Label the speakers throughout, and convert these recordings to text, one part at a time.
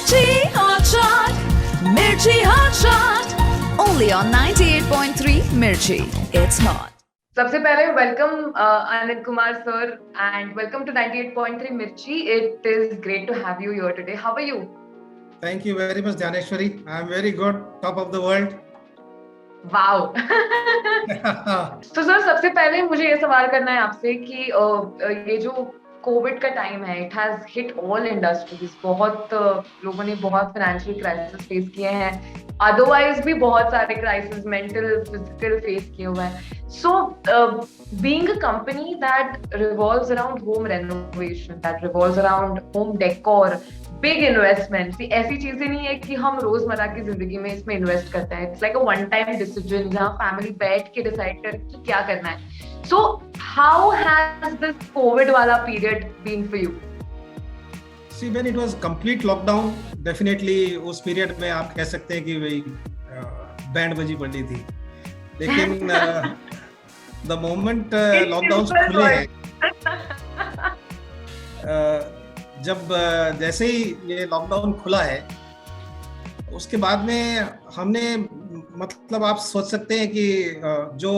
Speaker 1: Mirchi Hot Shot, only on 98.3 Mirchi. It's hot.
Speaker 2: सबसे पहले welcome Anand Kumar sir and welcome to 98.3 Mirchi. It is great to have you here today. How are you?
Speaker 3: Thank you very much, Dhaneshwari. I am very good, top of the world.
Speaker 2: Wow. तो sir सबसे पहले मुझे ये सवाल करना है आपसे कि ये जो कोविड का टाइम है, it has hit all industries. बहुत लोगों ने बहुत फाइनेंशियल क्राइसिस फेस किए हैं, अदरवाइज भी बहुत सारे क्राइसिस मेंटल फिजिकल फेस किए हुए हैं. So being a company that revolves around home renovation, that revolves around home decor, big investment, ऐसी चीजें नहीं है कि हम रोजमर्रा की जिंदगी में इसमें इन्वेस्ट करते हैं. It's like a one time decision जहां फैमिली बैठ के डिसाइड कर कि क्या करना है. So how has this COVID वाला period been for you?
Speaker 3: See, when it was complete lockdown, definitely उस पीरियड में आप कह सकते हैं कि वही बैंड बजी पड़ी थी. लेकिन the moment लॉकडाउन खुले हैं, जब जैसे ही ये लॉकडाउन खुला है, उसके बाद में हमने मतलब आप सोच सकते हैं कि जो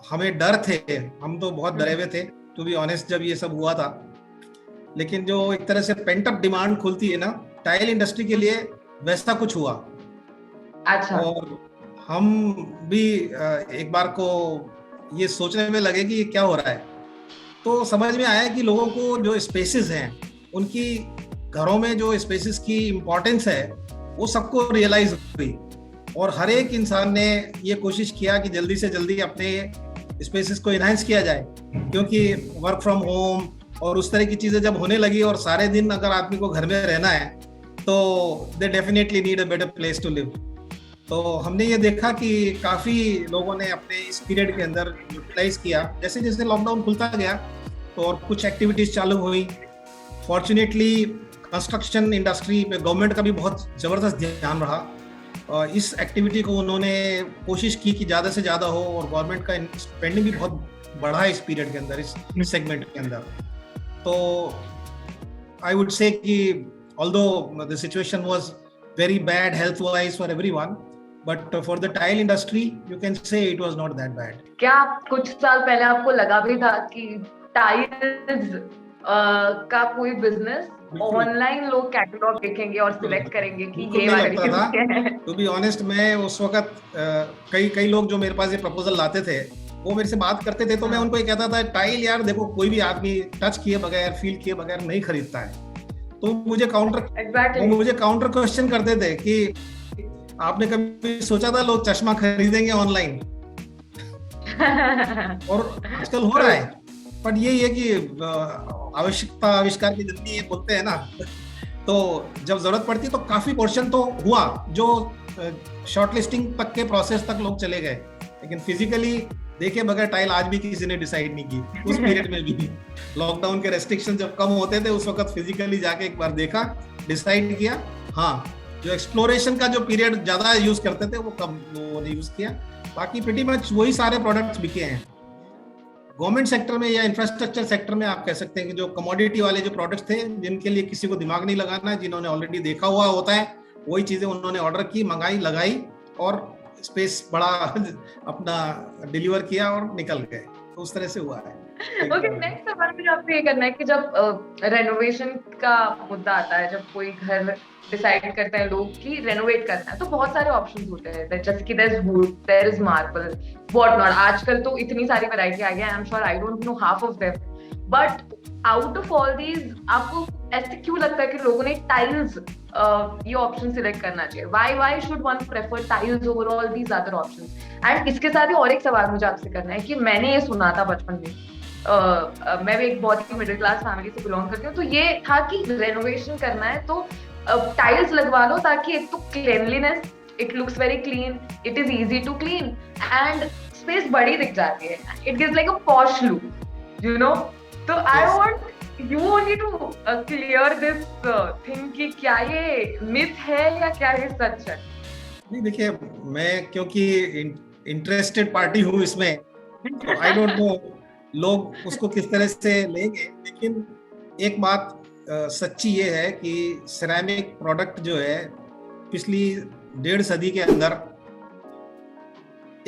Speaker 3: हमें डर थे, हम तो बहुत डरे हुए थे टू बी ऑनेस्ट जब ये सब हुआ था. लेकिन जो एक तरह से पेंट अप डिमांड खुलती है ना टाइल इंडस्ट्री के लिए, वैसा कुछ हुआ.
Speaker 2: अच्छा.
Speaker 3: और हम भी एक बार को ये सोचने में लगे कि क्या हो रहा है. तो समझ में आया कि लोगों को जो स्पेसेस हैं, उनकी घरों में जो स्पेसेस की इम्पोर्टेंस है, वो सबको रियलाइज हुई. और हर एक इंसान ने ये कोशिश किया कि जल्दी से जल्दी अपने स्पेसेस को इनहांस किया जाए, क्योंकि वर्क फ्रॉम होम और उस तरह की चीजें जब होने लगी और सारे दिन अगर आदमी को घर में रहना है, तो they definitely need a better place to live. तो हमने ये देखा कि काफी लोगों ने अपने इस पीरियड के अंदर यूटिलाइज किया. जैसे जैसे लॉकडाउन खुलता गया तो और कुछ एक्टिविटीज चालू हुई. फॉर्चुनेटली कंस्ट्रक्शन इंडस्ट्री में गवर्नमेंट का भी बहुत जबरदस्त ध्यान रहा. इस एक्टिविटी को उन्होंने कोशिश की कि ज़्यादा से ज़्यादा हो, और गवर्नमेंट का स्पेंडिंग भी बहुत बढ़ा है इस पीरियड के अंदर, इस सेगमेंट के अंदर. तो आई वुड से कि although the situation was very bad health wise for everyone, but for the tile industry you can say it was not that bad.
Speaker 2: क्या कुछ साल पहले आपको लगा भी था कि टाइल्स का कोई बिजनेस ऑनलाइन लोग कैटलॉग देखेंगे और सिलेक्ट करेंगे कि ये वाला है?
Speaker 3: टू बी ऑनेस्ट, मैं उस वक्त कई लोग जो मेरे पास ये प्रपोजल लाते थे, वो मेरे से बात करते थे, तो मैं उनको ये कहता था, टाइल यार देखो, कोई भी आदमी टच किए बगैर, फील किए बगैर नहीं खरीदता है. तो मुझे काउंटर क्वेश्चन करते थे कि आपने कभी सोचा था लोग चश्मा खरीदेंगे ऑनलाइन? और आजकल हो रहा है. बट यही है कि आवश्यकता आविष्कार की जननी, ये बोलते हैं ना. तो जब जरूरत पड़ती तो काफी पोर्शन तो हुआ, जो शॉर्टलिस्टिंग तक के प्रोसेस तक लोग चले गए, लेकिन फिजिकली देखे बगैर टाइल आज भी किसी ने डिसाइड नहीं की. उस पीरियड में भी लॉकडाउन के रेस्ट्रिक्शन जब कम होते थे, उस वक्त फिजिकली जाके एक बार देखा, डिसाइड किया. हाँ, जो एक्सप्लोरेशन का जो पीरियड ज्यादा यूज करते थे, वो कम यूज किया. बाकी प्रीटी मच वही सारे प्रोडक्ट्स बिके हैं. गवर्नमेंट सेक्टर में या इंफ्रास्ट्रक्चर सेक्टर में आप कह सकते हैं कि जो कमोडिटी वाले जो प्रोडक्ट्स थे, जिनके लिए किसी को दिमाग नहीं लगाना है, जिन्होंने ऑलरेडी देखा हुआ होता है, वही चीजें उन्होंने ऑर्डर की, मंगाई, लगाई और स्पेस बड़ा अपना डिलीवर किया और निकल गए. तो उस तरह से हुआ है.
Speaker 2: ओके, नेक्स्ट सवाल मुझे आपसे ये करना है कि जब रेनोवेशन का मुद्दा आता है, जब कोई घर डिसाइड करते हैं लोग कि रेनोवेट करना है, तो बहुत सारे ऑप्शंस होते हैं, जैसे कि there is wood, there is marble, what not. आजकल तो इतनी सारी वैरायटी आ गई है, I am sure I don't know half of them. But out of all these आपको ऐसे क्यों लगता है कि लोगों ने टाइल्स ये ऑप्शन सिलेक्ट करना चाहिए? Why should one prefer tiles over all these other options? And इसके साथ ही और एक सवाल मुझे आपसे करना है कि मैंने ये सुना था बचपन में, मैं भी एक बहुत ही मिडिल क्लास फैमिली से बिलोंग करती हूँ, तो ये था कि रेनोवेशन करना है तो टाइल्स लगवा लो, ताकि एक तो cleanliness, it looks very clean, it is easy to clean and space बड़ी दिख जाती है, it gives like a posh look, you know. तो I want you only to clear this thing कि क्या ये मिथ है या क्या ये सच है?
Speaker 3: नहीं, देखिए, मैं क्योंकि इंटरेस्टेड पार्टी हूँ इसमें, तो आई डोंट नो लोग उसको किस तरह से लेंगे. लेकिन एक बात सच्ची ये है कि सिरेमिक प्रोडक्ट जो है पिछली 1.5 सदी के अंदर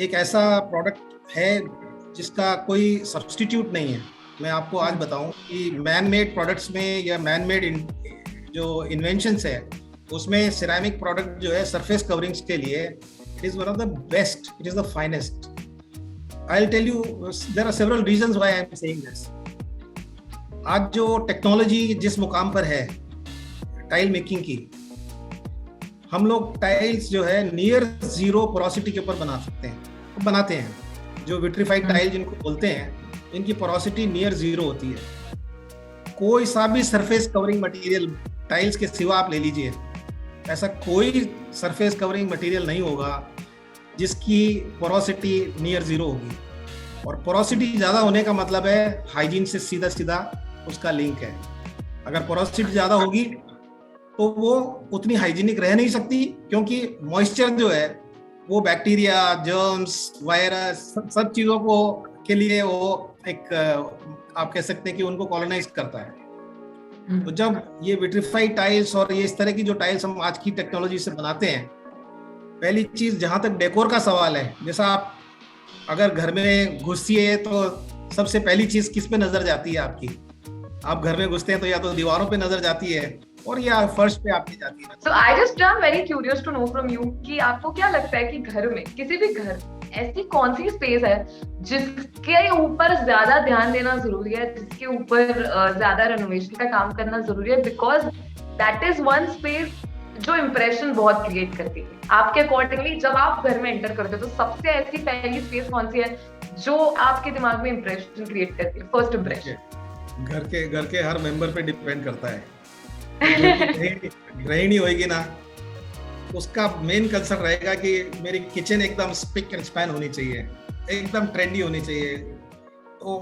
Speaker 3: एक ऐसा प्रोडक्ट है जिसका कोई सब्स्टिट्यूट नहीं है। मैं आपको आज बताऊं कि मैन मेड प्रोडक्ट्स में या मैन मेड जो इन्वेंशंस है उसमें सिरेमिक प्रोडक्ट जो है सरफेस कवरिंग्स के लिए it is one of the best, it is the finest. I will tell you there are several reasons why I am saying this. आज जो टेक्नोलॉजी जिस मुकाम पर है टाइल मेकिंग की, हम लोग टाइल्स जो है नियर जीरो पोरोसिटी के ऊपर बनाते हैं। जो विट्रीफाइड टाइल जिनको बोलते हैं, इनकी पोरोसिटी नियर जीरो होती है। कोई सा भी सरफेस कवरिंग मटेरियल टाइल्स के सिवा आप ले लीजिए, ऐसा कोई सरफेस कवरिंग मटेरियल नहीं होगा जिसकी पोरोसिटी नियर जीरो होगी। और पोरोसिटी ज़्यादा होने का मतलब है हाइजीन से सीधा सीधा उसका लिंक है। अगर पोरोसिटी ज़्यादा होगी तो वो उतनी हाइजीनिक रह नहीं सकती, क्योंकि मॉइस्चर जो है वो बैक्टीरिया, जर्म्स, वायरस सब चीज़ों को के लिए वो एक आप कह सकते हैं कि उनको कॉलोनाइज करता है। तो जब ये विट्रीफाइड टाइल्स और ये इस तरह की जो टाइल्स हम आज की टेक्नोलॉजी से बनाते हैं, पहली चीज जहां तक डेकोर का सवाल है, जैसा आप अगर घर में घुसिए तो सबसे पहली चीज किस पे नजर जाती है आपकी? आप घर में घुसते हैं तो या तो दीवारों पे नजर जाती है और या फर्श पे आपकी जाती है।
Speaker 2: So I just am very curious to know from you कि आपको क्या लगता है कि घर में, किसी भी घर, ऐसी कौन सी स्पेस है जिसके ऊपर ज्यादा ध्यान देना जरूरी है, जिसके ऊपर ज्यादा रेनोवेशन का काम करना जरूरी है, because that is one space जो इम्प्रेशन बहुत क्रिएट करती है। आपके अकॉर्डिंगली जब आप घर में एंटर करते हो तो सबसे ऐसी पहली स्पेस कौन सी है जो आपके दिमाग में इम्प्रेशन क्रिएट करती है, फर्स्ट इम्प्रेशन?
Speaker 3: घर के हर मेंबर पे डिपेंड करता है। गृहिणी होगी ना, उसका मेन कंसर्न रहेगा कि मेरी किचन एकदम स्पिक एंड स्पैन होनी चाहिए, एकदम ट्रेंडी होनी चाहिए। तो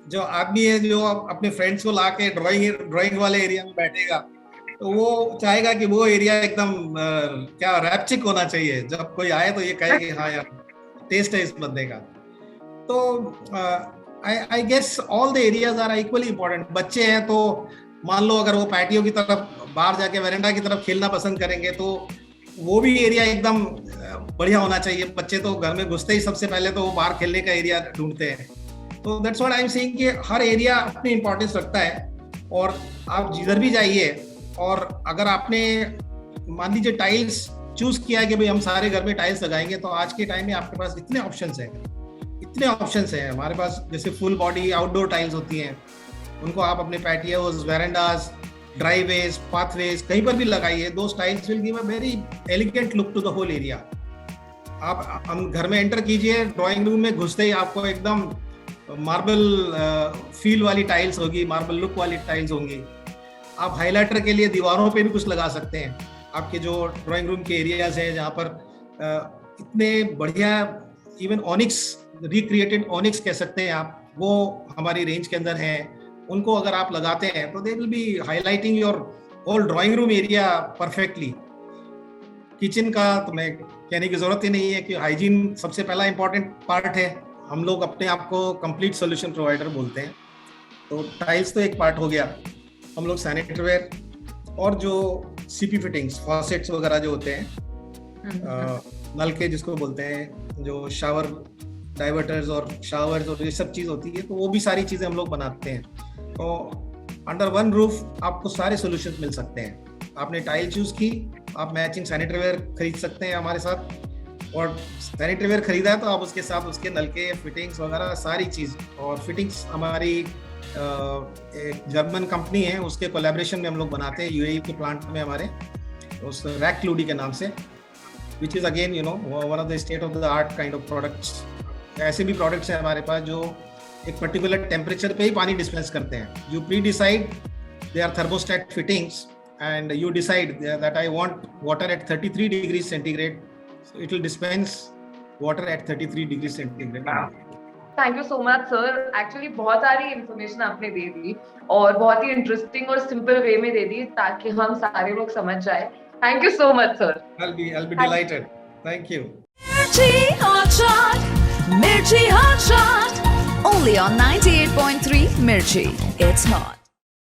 Speaker 3: जो आदमी है जो अपने फ्रेंड्स को ला के ड्राइंग वाले एरिया में बैठेगा, तो वो चाहेगा कि वो एरिया एकदम क्या रैप्चिक होना चाहिए। जब कोई आए तो ये कहे कि हाँ यार टेस्ट है इस बंदे का। तो I guess all the areas are equally important. बच्चे हैं तो मान लो अगर वो पैटियो की तरफ बाहर जाके वेरेंडा की तरफ खेलना पसंद करेंगे तो वो भी एरिया एकदम बढ़िया होना चाहिए। बच्चे तो घर में घुसते ही सबसे पहले तो वो बाहर खेलने का एरिया ढूंढते हैं। तो that's what I am saying कि हर एरिया अपनी इंपॉर्टेंस रखता है। और आप जिधर भी जाइए, और अगर आपने मान लीजिए टाइल्स चूज किया है कि भाई हम सारे घर में टाइल्स लगाएंगे, तो आज के टाइम में आपके पास इतने ऑप्शंस हैं हमारे पास। जैसे फुल बॉडी आउटडोर टाइल्स होती हैं, उनको आप अपने पैटियोज, वेरेंडाज, ड्राइवेज, पाथवेज कहीं पर भी लगाइए। दो tiles will give a very elegant look to the whole area. आप हम घर में एंटर कीजिए, ड्राइंग रूम में घुसते ही आपको एकदम मार्बल फील वाली टाइल्स होगी, मार्बल लुक वाली टाइल्स होंगी। आप हाइलाइटर के लिए दीवारों पे भी कुछ लगा सकते हैं। आपके जो ड्राइंग रूम के एरियाज हैं जहाँ पर इतने बढ़िया, इवन ऑनिक्स, रिक्रिएटेड ऑनिक्स कह सकते हैं आप, वो हमारी रेंज के अंदर हैं। उनको अगर आप लगाते हैं तो they will be highlighting your whole drawing room area perfectly. Kitchen का तो मैं कहने की जरूरत ही नहीं है कि हाइजीन सबसे पहला इंपॉर्टेंट पार्ट है। हम लोग अपने आप को कंप्लीट सोल्यूशन प्रोवाइडर बोलते हैं। तो टाइल्स तो एक पार्ट हो गया। हम लोग सैनिटरी वेयर और जो सीपी फिटिंग्स, फॉसेट्स वगैरह जो होते हैं, नल के जिसको बोलते हैं, जो शावर डाइवर्टर्स और शावर्स और ये सब चीज़ होती है, तो वो भी सारी चीज़ें हम लोग बनाते हैं। तो अंडर वन रूफ आपको सारे सॉल्यूशंस मिल सकते हैं। आपने टाइल चूज की, आप मैचिंग सैनिटरी वेयर खरीद सकते हैं हमारे साथ। और सैनिटरी वेयर खरीदा है तो आप उसके साथ उसके नलके, फिटिंग्स वगैरह सारी चीज़। और फिटिंग्स हमारी एक जर्मन कंपनी है, उसके कोलैबोरेशन में हम लोग बनाते हैं यूएई के प्लांट में हमारे, उस रैक क्लूडी के नाम से, which is again one of the state of the art kind of products. ऐसे भी प्रोडक्ट्स हैं हमारे पास जो एक पर्टिकुलर टेम्परेचर पे ही पानी डिस्पेंस करते हैं। You predecide, they are thermostat fittings, and you decide that I want water at 33 degree centigrade, so it will dispense water at 33 degree centigrade.
Speaker 2: Thank you so much sir. Actually बहुत सारी information आपने दे दी और बहुत ही interesting और simple way में दे दी ताकि हम सारे लोग समझ जाए। Thank you so much sir.
Speaker 3: I'll be delighted. Thank you.
Speaker 1: Mirchi Hot Shot, only on 98.3 Mirchi. It's hot.